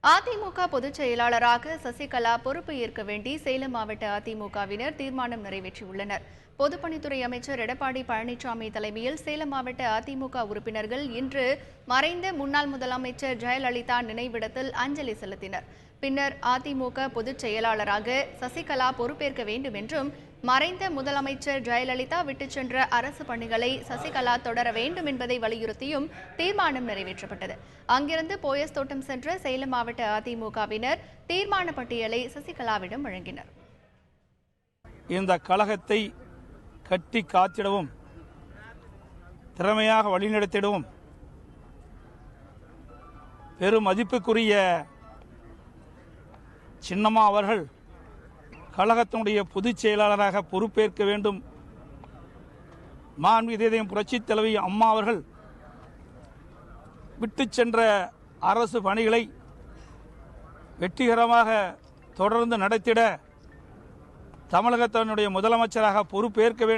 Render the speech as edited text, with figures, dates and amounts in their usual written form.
அதிமுக பொதுச் செயலாளராக சசிகலா பொறுப்பு ஏற்க வேண்டி சேலம் மாவட்ட அதிமுகவினர் தீர்மானம் நிறைவேற்றியுள்ளனர். பொதுப்பணித்துறை அமைச்சர் எடப்பாடி பழனிசாமி தலைமையில் சேலம் மாவட்ட அதிமுக உறுப்பினர்கள் இன்று மறைந்த முன்னாள் முதலமைச்சர் ஜெயலலிதா நினைவிடத்தில் அஞ்சலி செலுத்தினர். பின்னர் அதிமுக பொதுச் செயலாளராக சசிகலா பொறுப்பேற்க வேண்டும் என்றும், மறைந்த முதலமைச்சர் ஜெயலலிதா விட்டுச் சென்ற அரசு பணிகளை சசிகலா தொடர வேண்டும் என்பதை வலியுறுத்தியும் தீர்மானம் நிறைவேற்றப்பட்டது. அங்கிருந்து போயஸ் தோட்டம் சென்ற சேலம் மாவட்ட அதிமுகவினர் தீர்மான பட்டியலை சசிகலாவிடம் வழங்கினர். இந்த கழகத்தை கட்டி காத்திடவும், திறமையாக வழிநடத்திடவும் பெரும் மதிப்புக்குரிய சின்னம்மா அவர்கள் கழகத்தினுடைய பொதுச் செயலாளராக பொறுப்பேற்க வேண்டும். மாண்புமிகு புரட்சித் தலைவி அம்மா அவர்கள் விட்டு சென்ற அரசு பணிகளை வெற்றிகரமாக தொடர்ந்து நடத்திட தமிழகத்தினுடைய முதலமைச்சராக பொறுப்பேற்க வேண்டும்.